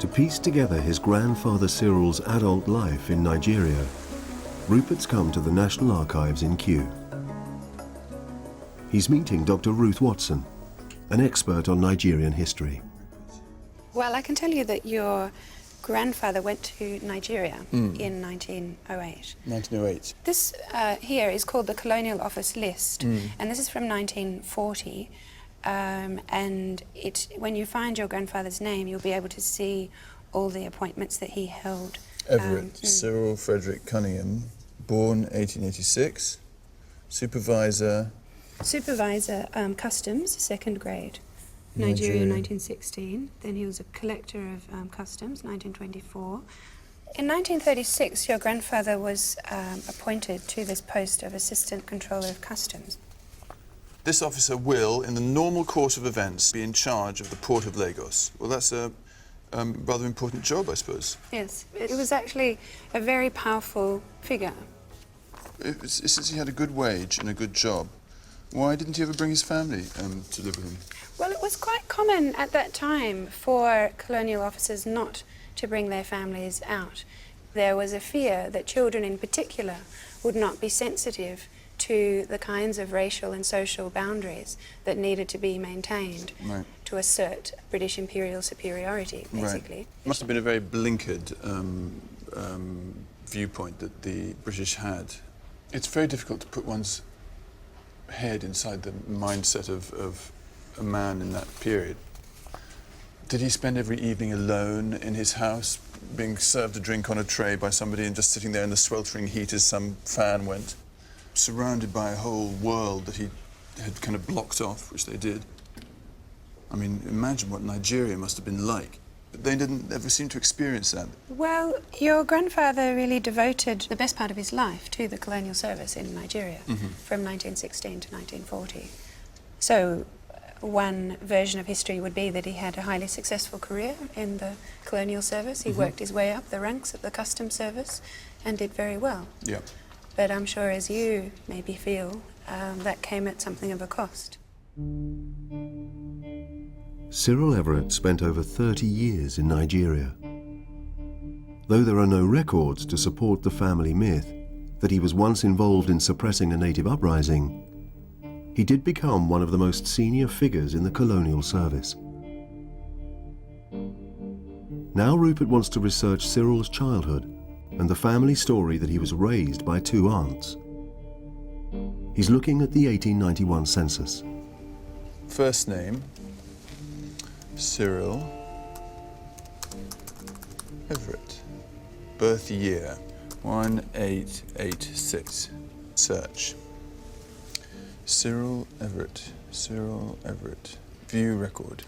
To piece together his grandfather Cyril's adult life in Nigeria, Rupert's come to the National Archives in Kew. He's meeting Dr. Ruth Watson, an expert on Nigerian history. Well, I can tell you that your grandfather went to Nigeria in 1908. 1908. This here is called the Colonial Office List, and this is from 1940. And when you find your grandfather's name, you'll be able to see all the appointments that he held. Everett, Cyril Frederick Cunningham, born 1886, supervisor... Supervisor Customs, second grade, Nigeria 1916. Then he was a collector of customs, 1924. In 1936, your grandfather was appointed to this post of Assistant Controller of Customs. This officer will, in the normal course of events, be in charge of the port of Lagos. Well, that's a rather important job, I suppose. Yes, it was actually a very powerful figure. Since he had a good wage and a good job, why didn't he ever bring his family to live with him? Well, it was quite common at that time for colonial officers not to bring their families out. There was a fear that children in particular would not be sensitive to the kinds of racial and social boundaries that needed to be maintained to assert British imperial superiority, basically. Right. Must have been a very blinkered viewpoint that the British had. It's very difficult to put one's head inside the mindset of a man in that period. Did he spend every evening alone in his house, being served a drink on a tray by somebody and just sitting there in the sweltering heat as some fan went, surrounded by a whole world that he had kind of blocked off, which they did? I mean, imagine what Nigeria must have been like. But they didn't ever seem to experience that. Well, your grandfather really devoted the best part of his life to the Colonial Service in Nigeria from 1916 to 1940. So one version of history would be that he had a highly successful career in the Colonial Service. He worked his way up the ranks of the Customs Service and did very well. Yeah. But I'm sure, as you maybe feel, that came at something of a cost. Cyril Everett spent over 30 years in Nigeria. Though there are no records to support the family myth that he was once involved in suppressing a native uprising, he did become one of the most senior figures in the Colonial Service. Now Rupert wants to research Cyril's childhood and the family story that he was raised by two aunts. He's looking at the 1891 census. First name, Cyril Everett. Birth year, 1886. Search. Cyril Everett. Cyril Everett. View record.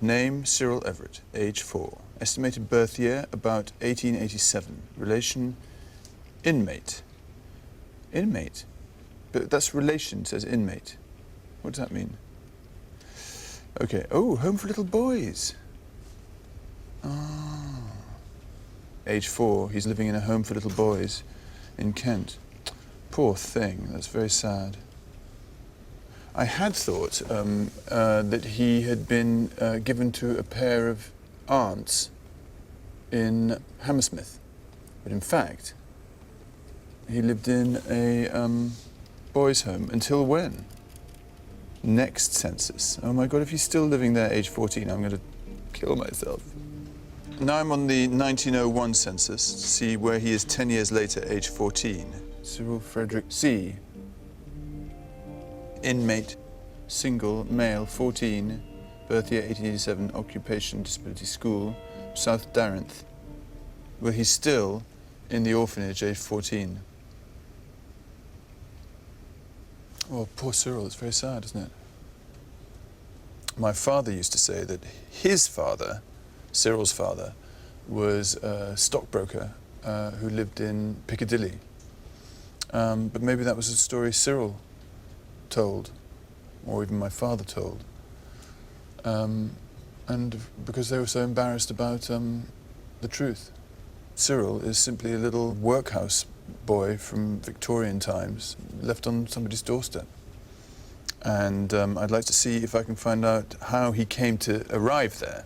Name, Cyril Everett. Age 4. Estimated birth year, about 1887. Relation, inmate. Inmate? But that's relation, says inmate. What does that mean? Okay, oh, home for little boys. Ah. Age 4, he's living in a home for little boys in Kent. Poor thing, that's very sad. I had thought that he had been given to a pair of aunts in Hammersmith, but in fact, he lived in a boys' home until when? Next census. Oh my God, if he's still living there age 14, I'm going to kill myself. Now I'm on the 1901 census to see where he is 10 years later, age 14. Cyril Frederick C. Inmate, single, male, 14, birth year 1887, occupation, disability school, South Darenth. Well, he's still in the orphanage, age 14. Oh, poor Cyril, it's very sad, isn't it? My father used to say that his father, Cyril's father, was a stockbroker who lived in Piccadilly. But maybe that was a story Cyril told, or even my father told. And because they were so embarrassed about the truth. Cyril is simply a little workhouse boy from Victorian times, left on somebody's doorstep. And I'd like to see if I can find out how he came to arrive there.